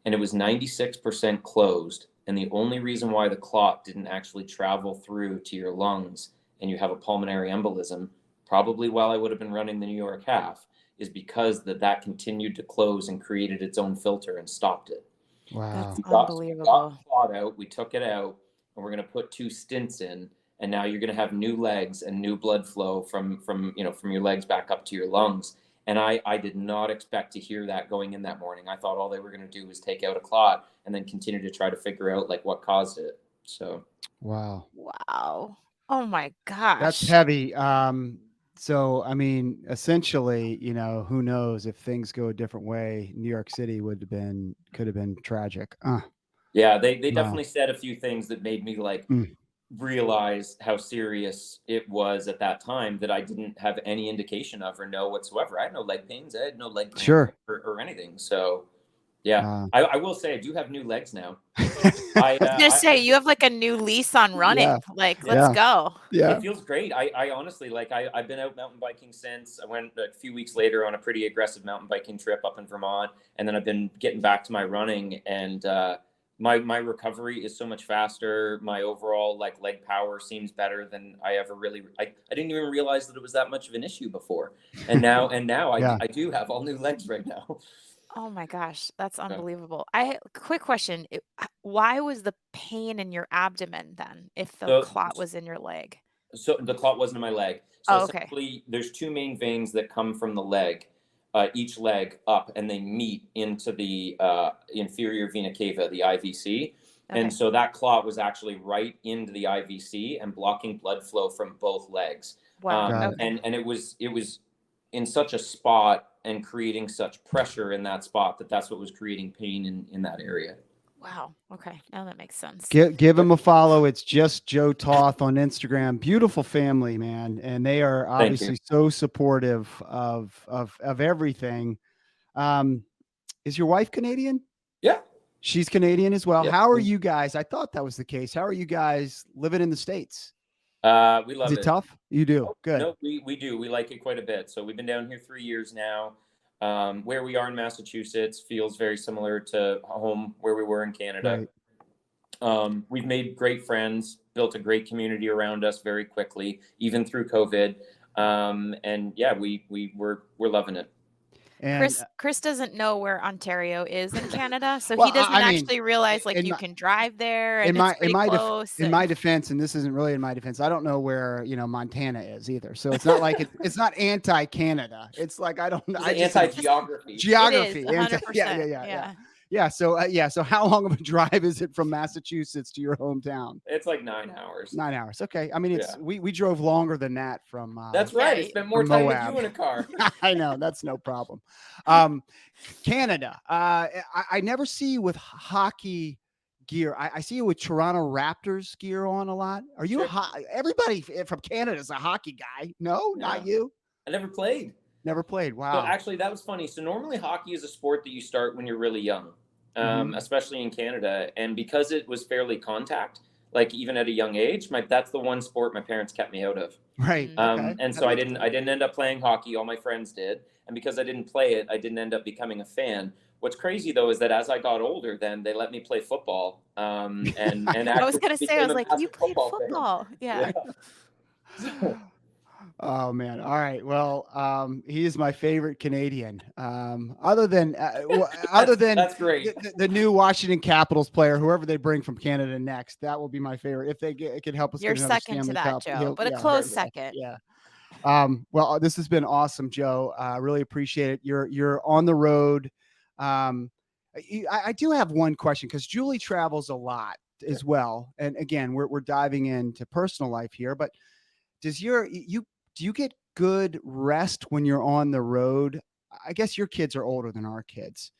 And it was 96% closed. And the only reason why the clot didn't actually travel through to your lungs and you have a pulmonary embolism, probably while I would have been running the New York half, is because that continued to close and created its own filter and stopped it." Wow. That's We got the unbelievable. clot out, we took it out, and we're going to put 2 stents in. And now you're going to have new legs and new blood flow from your legs back up to your lungs. And I did not expect to hear that going in that morning. I thought all they were going to do was take out a clot and then continue to try to figure out like what caused it. So Wow. Wow. Oh my That's gosh. heavy. So, I mean, essentially, who knows if things go a different way, New York City could have been tragic. yeah, they Wow. definitely said a few things that made me like Mm. realize how serious it was at that time that I didn't have any indication of or know whatsoever. I had no leg pains. I had no leg cramp Sure. or anything. So yeah, Wow. I will say I do have new legs now. I was gonna say you have like a new lease on running. Yeah. Like, Yeah. let's go. Yeah. It feels great. I honestly like I've been out mountain biking since I went a few weeks later on a pretty aggressive mountain biking trip up in Vermont, and then I've been getting back to my running, and my recovery is so much faster. My overall like leg power seems better than I ever really. I didn't even realize that it was that much of an issue before, and now Yeah. I do have all new legs right now. Oh my gosh, that's Yeah. unbelievable. Quick question. Why was the pain in your abdomen then if the So clot was in your leg? So the clot wasn't in my leg. So Oh, okay. essentially, there's 2 main veins that come from the leg, each leg up, and they meet into the inferior vena cava, the IVC. Okay. And so that clot was actually right into the IVC and blocking blood flow from both legs. Wow. Got Okay. And it was in such a spot and creating such pressure in that spot that's what was creating pain in that area. Wow. Okay. Now that makes sense. Give him a follow. It's just Joe Toth on Instagram. Beautiful family, man, and they are Thank you. obviously so supportive of everything. Is your wife Canadian? Yeah. She's Canadian as well. Yep. How are you guys? I thought that was the case. How are you guys living in the States? We Is love it tough? You do. Oh, Good. No, we do. We like it quite a bit. So we've been down here 3 years now. Where we are in Massachusetts feels very similar to home where we were in Canada. Right. We've made great friends, built a great community around us very quickly, even through COVID. And yeah, we're loving it. And Chris doesn't know where Ontario is in Canada, so Well, he doesn't I mean, actually realize like in you my- can drive there and in my it's pretty close. in my defense, and this isn't really in my defense, I don't know where Montana is either. So it's not like it's not anti-Canada. It's like I don't know. It's anti-geography. Geography. It is, 100%. Yeah. So how long of a drive is it from Massachusetts to your hometown? It's like 9 hours. 9 hours. Okay. I mean, Yeah. we drove longer than that from. That's right. I Yeah, spent more from time Moab. with you in a car. I know that's no problem. Canada. I never see you with hockey gear. I see you with Toronto Raptors gear on a lot. Are you Sure. everybody from Canada is a hockey guy? No, not you. I never played. Never played. So Wow. actually, that was funny. So normally hockey is a sport that you start when you're really young, Mhm. especially in Canada. And because it was fairly contact, like even at a young age, that's the one sport my parents kept me out of. Right. Okay. And so I didn't end up playing hockey. All my friends did. And because I didn't play it, I didn't end up becoming a fan. What's crazy though is that as I got older, then they let me play football. And I was gonna say, I became was a like, massive you played football fan. football. Yeah. Oh man. All right. Well, he is my favorite Canadian. Other than That's great. the new Washington Capitals player, whoever they bring from Canada next, that will be my favorite. If it could help us You're get another second to Stanley that, Cup, Joe, but a yeah, close yeah, second. Yeah. Well, this has been awesome, Joe. I really appreciate it. You're on the road. I do have one question because Julie travels a lot as well. And again, we're diving into personal life here, but do you get good rest when you're on the road? I guess your kids are older than our kids.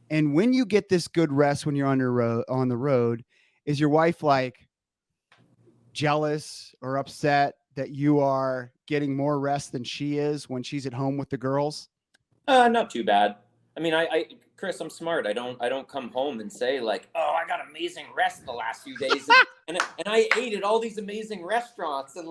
And when you get this good rest when you're on the road, is your wife like jealous or upset that you are getting more rest than she is when she's at home with the girls? Not too bad. I mean, Chris, I'm smart. I don't come home and say like, oh, I got amazing rest the last few days, and I ate at all these amazing restaurants, and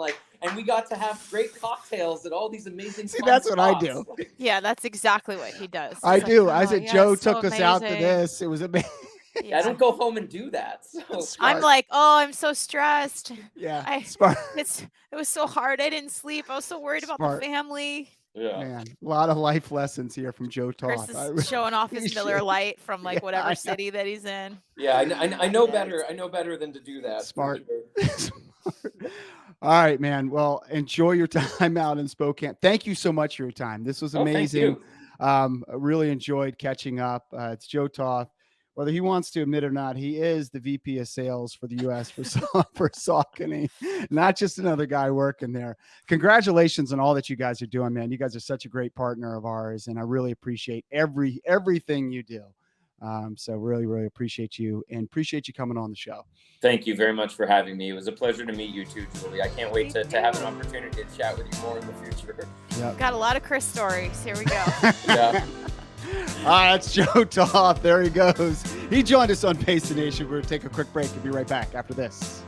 we got to have great cocktails at all these amazing. See, fun that's what I spots. do. Yeah, that's exactly what he does. I He's like, do. I "Oh, said yeah, Joe it's so took us out to amazing." this. It was amazing. I Yeah. don't go home and do that. So I'm Smart. like, oh, I'm so stressed. Yeah, smart. It was so hard. I didn't sleep. I was so worried about Smart. the family. yeah. Man, a lot of life lessons here from Joe Chris Toth. is showing off his appreciate Miller it. Lite from like Yeah, I whatever know. city that he's in. Yeah, I know Yeah, better. I know better than to do that. for Smart. sure. Smart. All right, man. Well, enjoy your time out in Spokane. Thank you so much for your time. This was Oh, thank amazing. you. I really enjoyed catching up. It's Joe Toth. Whether he wants to admit or not, he is the VP of sales for the U.S. for Saucony, not just another guy working there. Congratulations on all that you guys are doing, man. You guys are such a great partner of ours, and I really appreciate everything you do. So really, really appreciate you and appreciate you coming on the show. Thank you very much for having me. It was a pleasure to meet you too, Julie. I can't wait Me to have an too. opportunity to chat with you more in the future. Got a lot of Chris stories. Here we go. Yeah. All right, that's Joe Toth. There he goes. He joined us on Pace the Nation. We're going to take a quick break and be right back after this.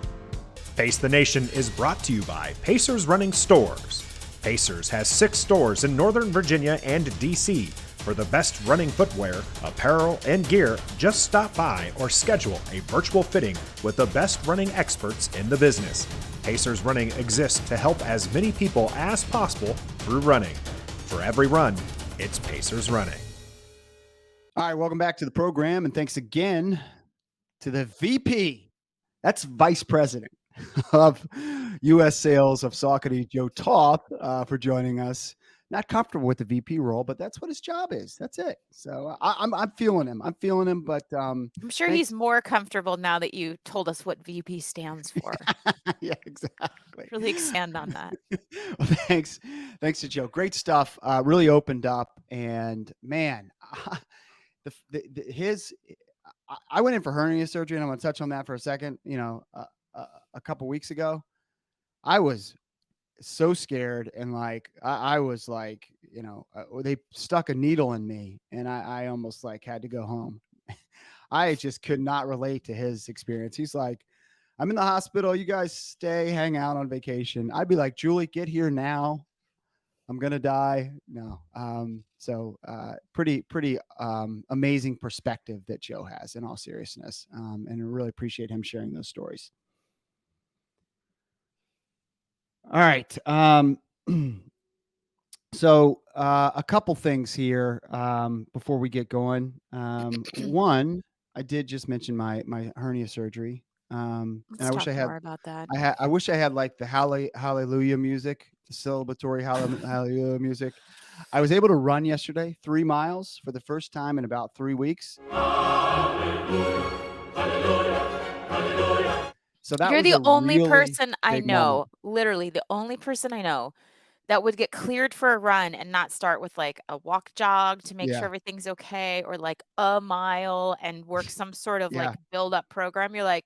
Pace the Nation is brought to you by Pacers Running Stores. Pacers has 6 stores in Northern Virginia and DC. For the best running footwear, apparel, and gear, just stop by or schedule a virtual fitting with the best running experts in the business. Pacers Running exists to help as many people as possible through running. For every run, it's Pacers Running. All right, welcome back to the program, and thanks again to the VP, that's Vice President of U.S. Sales of Saucony, Joe Toth, for joining us. Not comfortable with the VP role, but that's what his job is. That's it. So I'm feeling him. I'm feeling him, but I'm sure he's more comfortable now that you told us what VP stands for. yeah, exactly. Really expand on that. Well, thanks to Joe. Great stuff. Really opened up, and man, I went in for hernia surgery, and I'm going to touch on that for a second. You know, a couple weeks ago, I was so scared, and like I was like, you know, they stuck a needle in me, and I almost like had to go home. I just could not relate to his experience. He's like, I'm in the hospital. You guys stay, hang out on vacation. I'd be like, Julie, get here now. I'm going to die. No. Pretty amazing perspective that Joe has, in all seriousness. And I really appreciate him sharing those stories. All right. So a couple things here before we get going. One, I did just mention my hernia surgery. And I wish I had more about that. I wish I had like the hallelujah music, the celebratory hallelujah music. I was able to run yesterday 3 miles for the first time in about 3 weeks. So that You're was the a only really person I big know, moment. literally the only person I know that would get cleared for a run and not start with like a walk jog to make Yeah. sure everything's okay, or like a mile and work some sort of Yeah. like build up program. You're like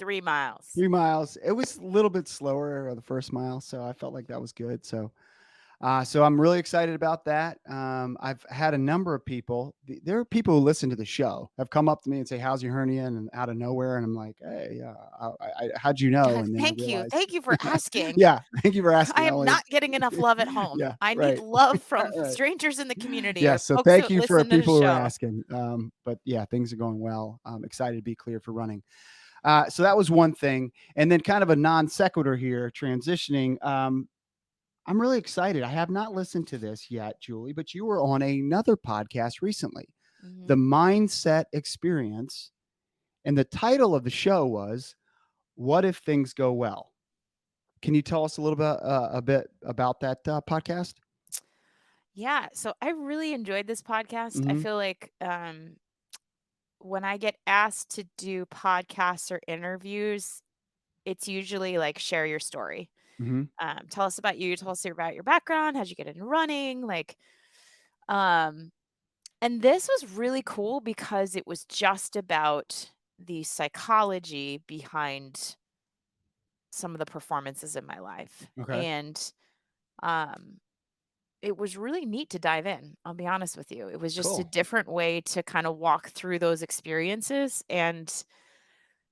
3 miles. 3 miles. It was a little bit slower the first mile, so I felt like that was good. So I'm really excited about that. I've had a number of people. There are people who listen to the show have come up to me and say, "How's your hernia?" And out of nowhere, and I'm like, "Hey, how'd you know?" And then I realized, Thank you for asking. yeah, thank you for asking. I am not getting enough love at home. Yeah, I need right. love from Right. strangers in the community. Yeah, or so folks thank that you for listen to the people who are show. asking. But yeah, things are going well. I'm excited to be cleared for running. So that was one thing, and then kind of a non sequitur here, transitioning. I'm really excited. I have not listened to this yet, Julie, but you were on another podcast recently, Mhm. The Mindset Experience. And the title of the show was What If Things Go Well? Can you tell us a little bit, a bit about that podcast? Yeah, so I really enjoyed this podcast. I Mhm. feel like when I get asked to do podcasts or interviews, it's usually like share your story. Mhm. Tell us about you, tell us about your background, how'd you get into running, like and this was really cool because it was just about the psychology behind some of the performances in my life. Okay. And it was really neat to dive in. I'll be honest with you. It was just a Cool. different way to kind of walk through those experiences and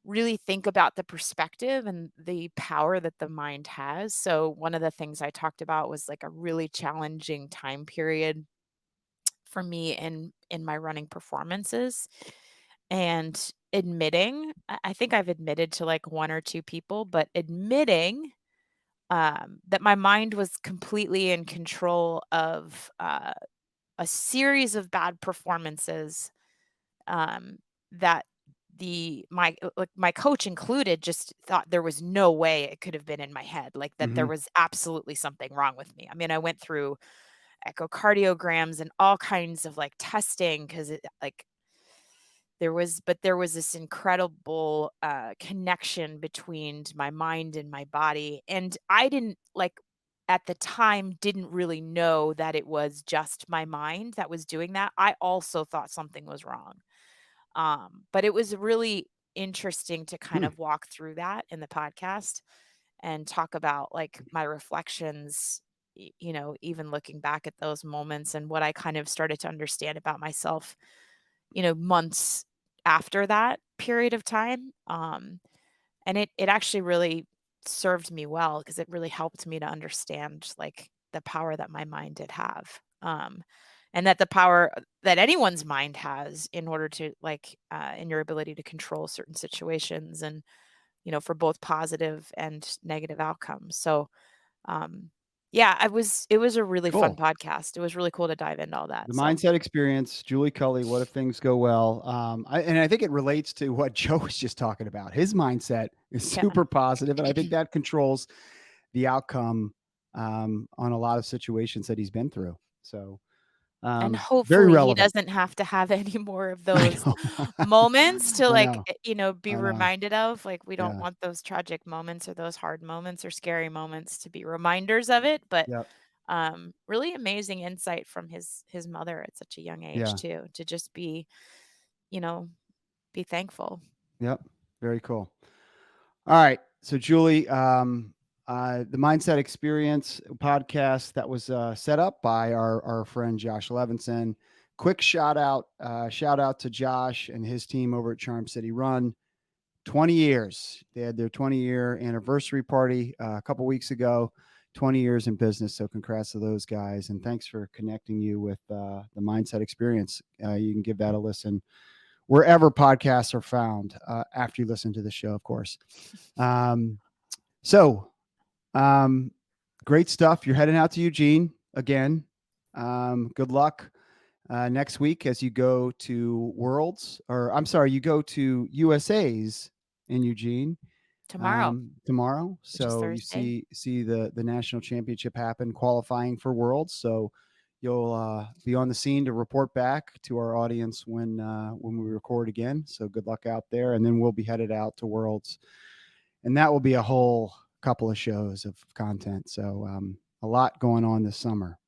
really think about the perspective and the power that the mind has. So one of the things I talked about was like a really challenging time period for me in my running performances, and admitting, I think I've admitted to like one or two people, but admitting that my mind was completely in control of a series of bad performances, that my coach included just thought there was no way it could have been in my head, like that there Hmm. was absolutely something wrong with me. I mean, I went through echocardiograms and all kinds of like testing because it like there was this incredible connection between my mind and my body, and I didn't like at the time didn't really know that it was just my mind that was doing that. I also thought something was wrong. But it was really interesting to kind Hmm. of walk through that in the podcast and talk about like my reflections, even looking back at those moments and what I kind of started to understand about myself, months after that period of time. And it actually really served me well because it really helped me to understand like the power that my mind did have. And that the power that anyone's mind has in order to like in your ability to control certain situations and for both positive and negative outcomes. So yeah, it was a really fun Cool. podcast. It was really cool to dive into all that. The So mindset experience, Julie Culley. What if things go well? And I think it relates to what Joe was just talking about. His mindset is yeah. super positive, and I think that controls the outcome on a lot of situations that he's been through. So And very hopefully he relevant. doesn't have to have any more of I those know. moments to I like, know. be I know. reminded of. Like we don't Yeah. want those tragic moments or those hard moments or scary moments to be reminders of it. But Yep. really amazing insight from his mother at such a young age Yeah. too, to just be, you know, be thankful. Yep. Very cool. All right. So, Julie, the Mindset Experience podcast that was set up by our friend Josh Levinson. Quick shout out to Josh and his team over at Charm City Run. 20 years. They had their 20-year anniversary party a couple weeks ago. 20 years in business. So, congrats to those guys. And thanks for connecting you with the Mindset Experience. You can give that a listen wherever podcasts are found after you listen to the show, of course. So great stuff. You're heading out to Eugene again. Good luck next week as you go to Worlds, or I'm sorry, you go to USA's in Eugene Tomorrow, tomorrow. which is So you Thursday. see the national championship happen, qualifying for Worlds. So you'll be on the scene to report back to our audience when we record again. So good luck out there, and then we'll be headed out to Worlds, and that will be a whole couple of shows of content. So a lot going on this summer.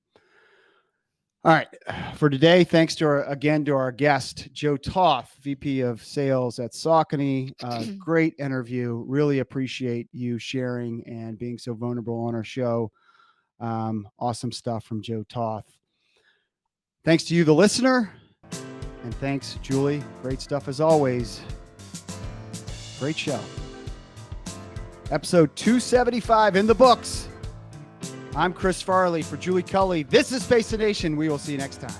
All right, for today, thanks to our guest, Joe Toth, VP of Sales at Saucony. Great interview. Really appreciate you sharing and being so vulnerable on our show. Awesome stuff from Joe Toth. Thanks to you, the listener. And thanks, Julie. Great stuff as always. Great show. Episode 275 in the books. I'm Chris Farley for Julie Culley. This is Face the Nation. We will see you next time.